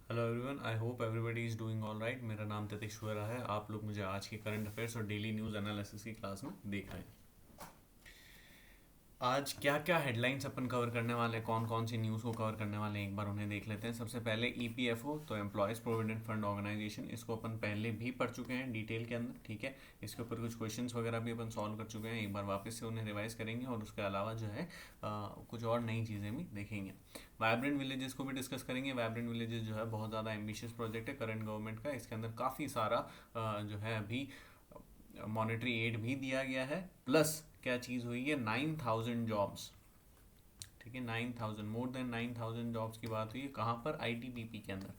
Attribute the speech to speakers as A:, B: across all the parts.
A: Hello everyone, I hope everybody is doing all right. मेरा नाम ततीश वरा है। आप लोग मुझे आज के करंट अफेयर्स और डेली न्यूज़ एनालिसिस की क्लास में देख रहे हैं। आज क्या क्या हेडलाइंस अपन कवर करने वाले हैं, कौन कौन सी न्यूज़ को कवर करने वाले हैं, एक बार उन्हें देख लेते हैं। सबसे पहले ईपीएफओ, तो एम्प्लॉयज़ प्रोविडेंट फंड ऑर्गेनाइजेशन, इसको अपन पहले भी पढ़ चुके हैं डिटेल के अंदर, ठीक है। इसके ऊपर कुछ क्वेश्चंस वगैरह भी अपन सॉल्व कर चुके हैं, एक बार वापस से उन्हें रिवाइज करेंगे और उसके अलावा जो है कुछ और नई चीज़ें भी देखेंगे। वाइब्रेंट विलेजेस को भी डिस्कस करेंगे। वाइब्रेंट विलेजेस जो है बहुत ज़्यादा एम्बिशियस प्रोजेक्ट है करंट गवर्नमेंट का। इसके अंदर काफ़ी सारा जो है अभी मॉनेटरी एड भी दिया गया है, प्लस क्या चीज़ हुई है, 9,000 जॉब्स, ठीक है। 9,000, मोर देन 9,000 जॉब्स की बात हुई है। कहाँ पर? आईटीबीपी के अंदर।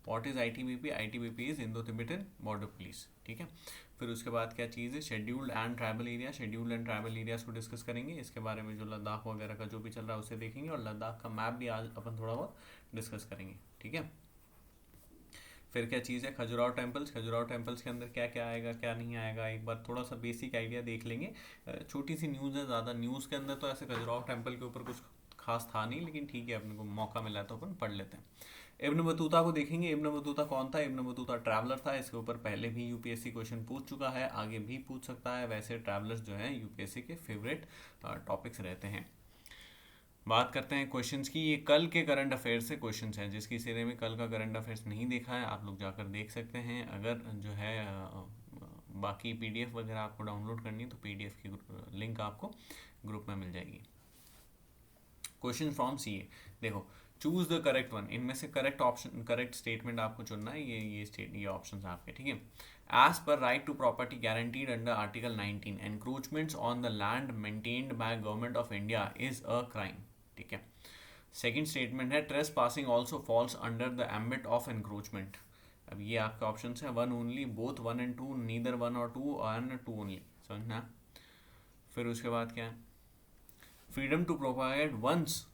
A: What is ITBP? ITBP is Indo Tibetan border police, ठीक है। फिर उसके बाद क्या चीज़ है, scheduled and tribal area. Scheduled and tribal areas को डिस्कस करेंगे। इसके बारे में जो लद्दाख वगैरह का जो भी चल रहा है उसे देखेंगे, और लद्दाख का मैप भी आज अपन थोड़ा बहुत डिस्कस करेंगे, ठीक है। फिर क्या चीज़ है, खजुराहो टेम्पल्स। खजुराहो टेम्पल्स के अंदर क्या क्या आएगा, क्या नहीं आएगा, एक बार थोड़ा सा बेसिक आइडिया देख लेंगे। छोटी सी न्यूज़ है, ज़्यादा न्यूज़ के अंदर तो ऐसे खजुराहो टेम्पल के ऊपर कुछ खास था नहीं, लेकिन ठीक है, अपने को मौका मिला है तो अपन पढ़ लेते हैं। इब्न बतूता को देखेंगे। इब्न बतूता कौन था? इब्न बतूता ट्रैवलर था। इसके ऊपर पहले भी यूपीएससी क्वेश्चन पूछ चुका है, आगे भी पूछ सकता है। वैसे ट्रैवलर्स जो हैं यूपीएससी के फेवरेट टॉपिक्स रहते हैं। बात करते हैं क्वेश्चंस की। ये कल के करंट अफेयर्स से क्वेश्चंस हैं। जिसकी सिरे में कल का करंट अफेयर्स नहीं देखा है, आप लोग जाकर देख सकते हैं। अगर जो है बाकी पीडीएफ वगैरह आपको डाउनलोड करनी है तो पीडीएफ की लिंक आपको ग्रुप में मिल जाएगी। क्वेश्चन फ्रॉम सीए, देखो, चूज द करेक्ट वन। इनमें से करेक्ट ऑप्शन, करेक्ट स्टेटमेंट आपको चुनना है। ये ऑप्शन आपके, ठीक है। As per right to property guaranteed under article 19, encroachments on the land maintained by government of India is a crime, ठीक है। सेकेंड स्टेटमेंट है, trespassing also falls under the ambit of encroachment. अब ये आपके option है, one only, both one and two, neither one और two, and two only, समझना। फिर उसके बाद क्या है, freedom to propagate one's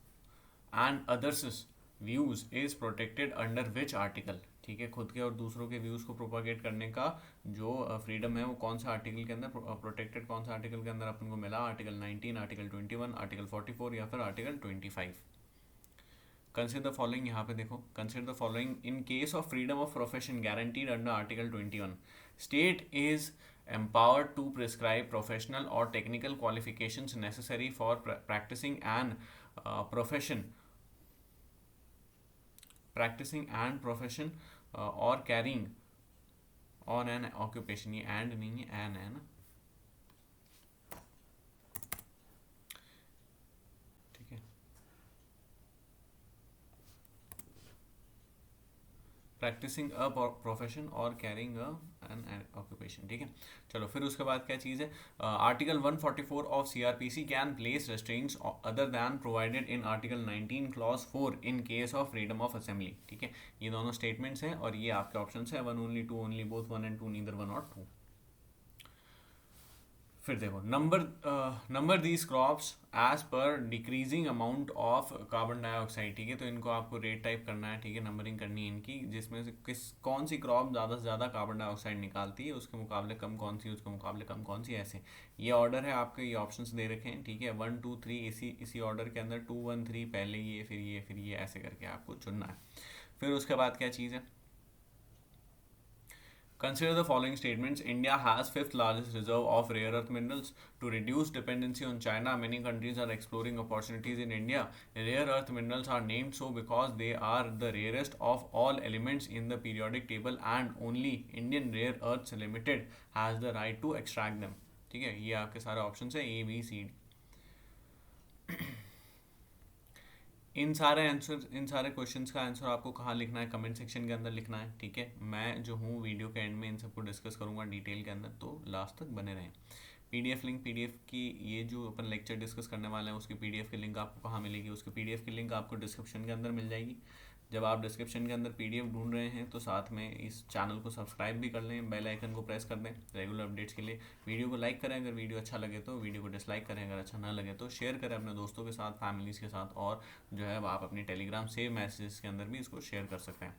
A: and others views is protected under which article, ठीक है। खुद के और दूसरों के व्यूज को प्रोपागेट करने का जो फ्रीडम है वो कौन सा आर्टिकल के अंदर प्रोटेक्टेड, कौन सा आर्टिकल के अंदर अपन को मिला? आर्टिकल 19, आर्टिकल 21, आर्टिकल 44 या फिर आर्टिकल 25। कंसिडर द फॉलोइंग, यहाँ पे देखो, consider the following in case of freedom of profession guaranteed under article 21, state is empowered to prescribe professional or technical qualifications necessary for practicing an profession, practicing and profession or carrying on an occupation। ये and नहीं है, an है ना, ठीक है। Practising a profession और carrying an occupation, ठीक है। चलो, फिर उसके बाद क्या चीज़ है, article 144 of CrPC can place restraints other than provided in article 19 clause 4 in case of freedom of assembly, ठीक है। ये दोनों स्टेटमेंट्स हैं और ये आपके ऑप्शन है, one only, two only, both one and two, neither one और टू। फिर देखो, number these crops as per decreasing amount of carbon dioxide, ठीक है। तो इनको आपको रेट टाइप करना है, ठीक है, नंबरिंग करनी है इनकी, जिसमें से कौन सी क्रॉप ज़्यादा से ज़्यादा कार्बन डाइऑक्साइड निकालती है, उसके मुकाबले कम कौन सी, उसके मुकाबले कम कौन सी, ऐसे। ये ऑर्डर है आपके, ये ऑप्शंस दे रखे हैं, ठीक है। 1 2 3, इसी ऑर्डर के अंदर 2 1 3, पहले ये, फिर ये, ऐसे करके आपको चुनना है। फिर उसके बाद क्या चीज़ है, consider the following statements. India has fifth largest reserve of rare earth minerals. To reduce dependency on China, many countries are exploring opportunities in India. Rare earth minerals are named so because they are the rarest of all elements in the periodic table and only Indian Rare Earths Limited has the right to extract them. ठीक है, ये आपके सारे option है, A B C D. इन सारे answer, इन सारे questions का answer आपको कहाँ लिखना है? कमेंट सेक्शन के अंदर लिखना है, ठीक है। मैं जो हूँ वीडियो के एंड में इन सबको डिस्कस करूँगा डिटेल के अंदर, तो लास्ट तक बने रहें। पीडीएफ लिंक, पीडीएफ की ये जो अपन लेक्चर डिस्कस करने वाले हैं उसकी पीडीएफ की लिंक आपको कहाँ मिलेगी? उसकी पीडीएफ की लिंक आपको डिस्क्रिप्शन के अंदर मिल जाएगी। जब आप डिस्क्रिप्शन के अंदर पीडीएफ ढूंढ रहे हैं तो साथ में इस चैनल को सब्सक्राइब भी कर लें, बेल आइकन को प्रेस कर दें रेगुलर अपडेट्स के लिए। वीडियो को लाइक करें अगर वीडियो अच्छा लगे तो, वीडियो को डिसलाइक करें अगर अच्छा ना लगे तो, शेयर करें अपने दोस्तों के साथ, फैमिलीज़ के साथ, और जो है आप अपनी टेलीग्राम सेव मैसेजेस के अंदर भी इसको शेयर कर सकते हैं।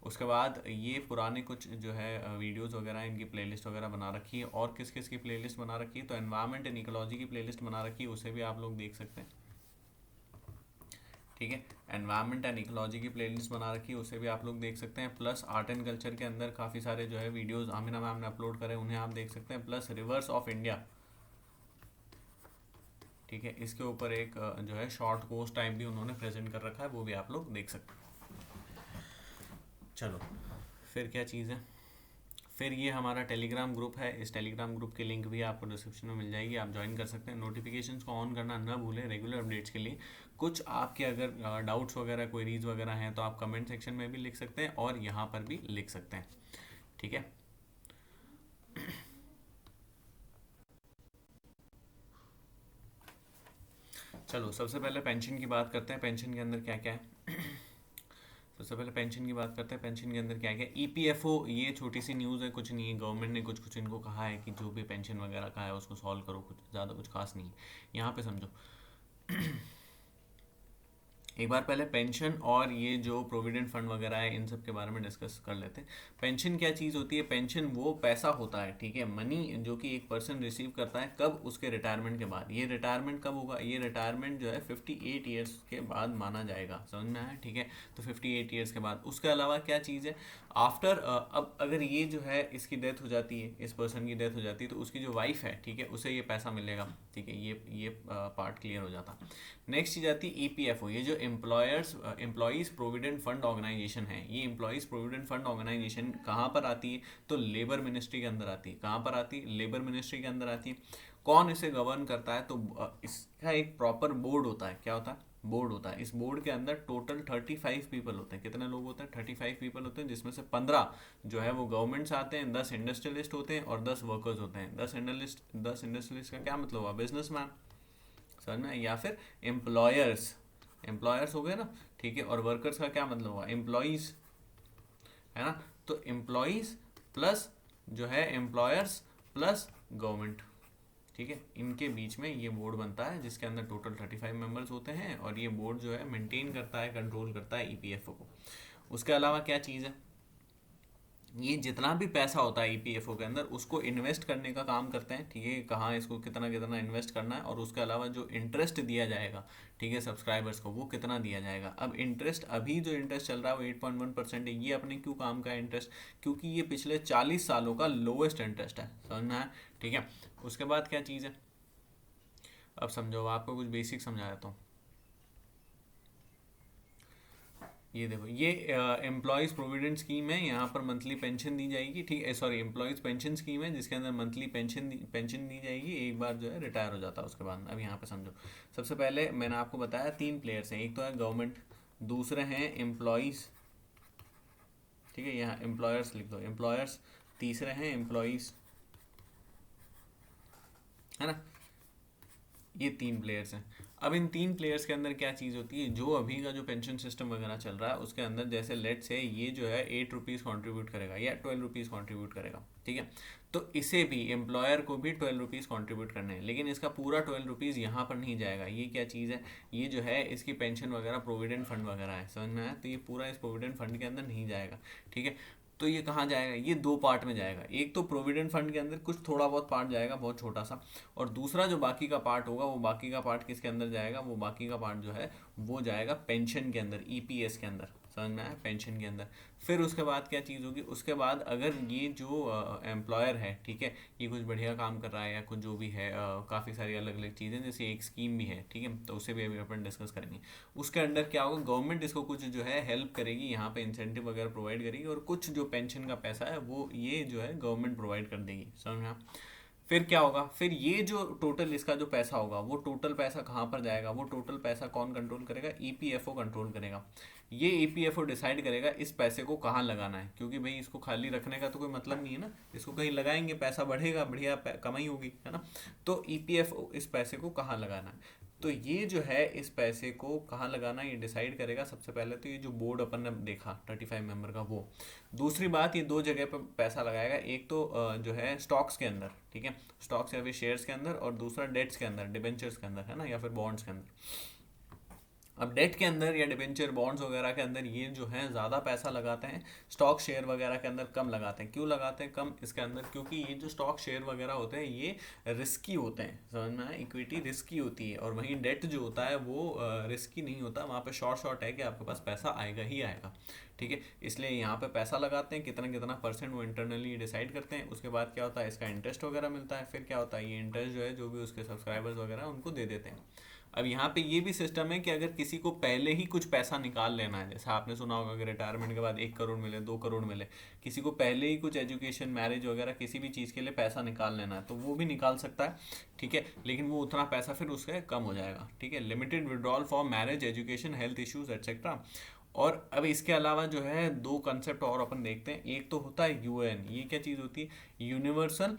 A: उसके बाद ये पुराने कुछ जो है वीडियोस वगैरह, इनकी प्लेलिस्ट वगैरह बना रखी है, और किस किस की प्लेलिस्ट बना रखी है, तो एनवायरनमेंट एंड इकोलॉजी की प्लेलिस्ट बना रखी है, उसे भी आप लोग देख सकते हैं। ठीक है। एनवायरनमेंट एंड इकोलॉजी की प्लेलिस्ट बना रखी है, उसे भी आप लोग देख सकते हैं। प्लस आर्ट एंड कल्चर के अंदर काफ़ी सारे जो है वीडियोस आमिना मैम ने अपलोड करे, उन्हें आप देख सकते हैं। प्लस रिवर्स ऑफ इंडिया, ठीक है, इसके ऊपर एक जो है शॉर्ट कोर्स टाइप भी उन्होंने प्रेजेंट कर रखा है, वो भी आप लोग देख सकते हैं। चलो फिर क्या चीज़ है, फिर ये हमारा टेलीग्राम ग्रुप है। इस टेलीग्राम ग्रुप की लिंक भी आपको डिस्क्रिप्शन में मिल जाएगी, आप ज्वाइन कर सकते हैं। नोटिफिकेशंस को ऑन करना ना भूलें रेगुलर अपडेट्स के लिए। कुछ आपके अगर डाउट्स वगैरह क्वेरीज वगैरह हैं तो आप कमेंट सेक्शन में भी लिख सकते हैं और यहाँ पर भी लिख सकते हैं, ठीक है। चलो सबसे पहले पेंशन की बात करते हैं, पेंशन के अंदर क्या क्या है। सबसे पहले पेंशन की बात करते हैं, पेंशन के अंदर क्या क्या है। ईपीएफओ, ये छोटी सी न्यूज़ है, कुछ नहीं है, गवर्नमेंट ने कुछ कुछ इनको कहा है कि जो भी पेंशन वगैरह का है उसको सॉल्व करो, कुछ ज़्यादा कुछ खास नहीं है यहाँ पे, समझो। एक बार पहले पेंशन और ये जो प्रोविडेंट फंड वगैरह है इन सब के बारे में डिस्कस कर लेते हैं। पेंशन क्या चीज़ होती है, पेंशन वो पैसा होता है, ठीक है, मनी जो कि एक पर्सन रिसीव करता है, कब, उसके रिटायरमेंट के बाद। ये रिटायरमेंट कब होगा, ये रिटायरमेंट जो है 58 ईयर्स के बाद माना जाएगा, समझ में आया, ठीक है। तो 58 ईयर्स के बाद। उसके अलावा क्या चीज़ है, आफ्टर अब अगर ये जो है इसकी डेथ हो जाती है, इस पर्सन की डेथ हो जाती है, तो उसकी जो वाइफ है, ठीक है, उसे ये पैसा मिलेगा, ठीक है। ये पार्ट क्लियर हो जाता। नेक्स्ट चीज़ आती है ईपीएफओ, ये जो एम्प्लॉयज़ प्रोविडेंट फंड ऑर्गेनाइजेशन है। ये एम्प्लॉयज़ प्रोविडेंट फंड ऑर्गेनाइजेशन कहाँ पर आती है, तो लेबर मिनिस्ट्री के अंदर आती है। कहाँ पर आती है, लेबर मिनिस्ट्री के अंदर आती है। कौन इसे गवर्न करता है, तो इसका एक प्रॉपर बोर्ड होता है। क्या होता है, बोर्ड होता है। इस बोर्ड के अंदर टोटल 35 पीपल होते हैं। कितने लोग होते हैं, 35 पीपल होते हैं, जिसमें से 15 जो है वो गवर्नमेंट से आते हैं, 10 इंडस्ट्रियलिस्ट होते हैं और 10 वर्कर्स होते हैं। 10 इंडस्ट्रियलिस्ट का क्या मतलब हुआ, बिजनेसमैन, समझ में, या फिर एम्प्लॉयर्स हो गए ना, ठीक है। और वर्कर्स का क्या मतलब हुआ, एम्प्लॉयज़, है ना। तो एम्प्लॉयज़ प्लस जो है एम्प्लॉयर्स प्लस गवर्नमेंट, ठीक है, इनके बीच में ये बोर्ड बनता है, जिसके अंदर टोटल 35 मेंबर्स होते हैं। और ये बोर्ड जो है मेंटेन करता है, कंट्रोल करता है ईपीएफओ को। उसके अलावा क्या चीज़ है, ये जितना भी पैसा होता है ईपीएफओ के अंदर, उसको इन्वेस्ट करने का काम करते हैं, ठीक है। कहाँ इसको कितना कितना इन्वेस्ट करना है, और उसके अलावा जो इंटरेस्ट दिया जाएगा, ठीक है, सब्सक्राइबर्स को, वो कितना दिया जाएगा। अब इंटरेस्ट, अभी जो इंटरेस्ट चल रहा है वो 8.1% है। ये अपने क्यों काम का इंटरेस्ट, क्योंकि ये पिछले 40 सालों का लोएस्ट इंटरेस्ट है, समझना है, ठीक है। उसके बाद क्या चीज़ है, अब समझो, आपको कुछ बेसिक समझा देता हूँ। ये देखो, ये एम्प्लॉयज़ प्रोविडेंट स्कीम है, यहाँ पर मंथली पेंशन दी जाएगी, ठीक है। सॉरी, एम्प्लॉयज़ पेंशन स्कीम है, जिसके अंदर मंथली पेंशन दी जाएगी एक बार जो है रिटायर हो जाता है उसके बाद। अब यहाँ पे समझो, सबसे पहले मैंने आपको बताया 3 प्लेयर्स हैं, एक तो है गवर्नमेंट, दूसरे हैं एम्प्लॉयज़, ठीक है, यहाँ एम्प्लॉयर्स लिख दो, एम्प्लॉयर्स, तीसरे हैं एम्प्लॉयज़, है ना। ये 3 प्लेयर्स हैं। अब इन 3 प्लेयर्स के अंदर क्या चीज़ होती है, जो अभी का जो पेंशन सिस्टम वगैरह चल रहा है उसके अंदर, जैसे लेट से ये जो है 8 रुपीज़ कॉन्ट्रीब्यूट करेगा या 12 रुपीज़ कॉन्ट्रीब्यूट करेगा, ठीक है। तो इसे भी, एम्प्लॉयर को भी 12 रुपीज़ कॉन्ट्रीब्यूट करने हैं, लेकिन इसका पूरा 12 रुपीज़ यहाँ पर नहीं जाएगा। ये क्या चीज़ है, ये जो है इसकी पेंशन वगैरह प्रोविडेंट फंड वगैरह है, समझ में आया। तो ये पूरा इस प्रोविडेंट फंड के अंदर नहीं जाएगा, ठीक है। तो ये कहाँ जाएगा, ये 2 पार्ट में जाएगा। एक तो प्रोविडेंट फंड के अंदर कुछ थोड़ा बहुत पार्ट जाएगा, बहुत छोटा सा, और दूसरा जो बाकी का पार्ट होगा, वो बाकी का पार्ट किसके अंदर जाएगा, वो बाकी का पार्ट जो है वो जाएगा पेंशन के अंदर, ईपीएस के अंदर, समझ में आया, पेंशन के अंदर। फिर उसके बाद क्या चीज़ होगी, उसके बाद अगर ये जो एम्प्लॉयर है, ठीक है, ये कुछ बढ़िया काम कर रहा है या कुछ जो भी है, काफ़ी सारी अलग अलग चीज़ें, जैसे एक स्कीम भी है, ठीक है, तो उसे भी अभी अपन डिस्कस करेंगे। उसके अंडर क्या होगा, गवर्नमेंट इसको कुछ जो है हेल्प करेगी, यहाँ पे इंसेंटिव वगैरह प्रोवाइड करेगी, और कुछ जो पेंशन का पैसा है वो ये जो है गवर्नमेंट प्रोवाइड कर देगी, समझ में आया। फिर क्या होगा, फिर ये जो टोटल इसका जो पैसा होगा, वो टोटल पैसा कहाँ पर जाएगा, वो टोटल पैसा कौन कंट्रोल करेगा, ईपीएफओ कंट्रोल करेगा। ये ईपीएफओ डिसाइड करेगा इस पैसे को कहाँ लगाना है, क्योंकि भाई इसको खाली रखने का तो कोई मतलब नहीं है ना, इसको कहीं लगाएंगे, पैसा बढ़ेगा, बढ़िया कमाई होगी, है ना। तो ईपीएफओ इस पैसे को कहाँ लगाना है, तो ये जो है इस पैसे को कहाँ लगाना ये डिसाइड करेगा। सबसे पहले तो ये जो बोर्ड अपन ने देखा 35 मेंबर का, वो। दूसरी बात, ये 2 जगह पर पैसा लगाएगा, एक तो जो है स्टॉक्स के अंदर, ठीक है, स्टॉक्स या फिर शेयर्स के अंदर, और दूसरा डेट्स के अंदर, डिबेंचर्स के अंदर, है ना, या फिर बॉन्ड्स के अंदर। अब डेट के अंदर या डिबेंचर बॉन्ड्स वगैरह के अंदर ये जो है ज़्यादा पैसा लगाते हैं, स्टॉक शेयर वगैरह के अंदर कम लगाते हैं। क्यों लगाते हैं कम इसके अंदर? क्योंकि ये जो स्टॉक शेयर वगैरह होते हैं ये रिस्की होते हैं, समझ में आया? इक्विटी रिस्की होती है और वहीं डेट जो होता है वो रिस्की नहीं होता, वहाँ पे शॉर्ट शॉर्ट है कि आपके पास पैसा आएगा ही आएगा, ठीक है। इसलिए यहाँ पे पैसा लगाते हैं, कितना कितना परसेंट वो इंटरनली डिसाइड करते हैं। उसके बाद क्या होता है, इसका इंटरेस्ट वगैरह मिलता है। फिर क्या होता है, ये इंटरेस्ट जो है जो भी उसके सब्सक्राइबर्स वगैरह उनको दे देते हैं। अब यहाँ पे ये भी सिस्टम है कि अगर किसी को पहले ही कुछ पैसा निकाल लेना है, जैसे आपने सुना होगा कि रिटायरमेंट के बाद 1 करोड़ मिले, 2 करोड़ मिले, किसी को पहले ही कुछ एजुकेशन, मैरिज वगैरह किसी भी चीज़ के लिए पैसा निकाल लेना है तो वो भी निकाल सकता है, ठीक है। लेकिन वो उतना पैसा फिर उसका कम हो जाएगा, ठीक है। Limited withdrawal for marriage, education, health issues etcetera. और अब इसके अलावा जो है दो कंसेप्ट और अपन देखते हैं। एक तो होता है यूएन, ये क्या चीज़ होती है? यूनिवर्सल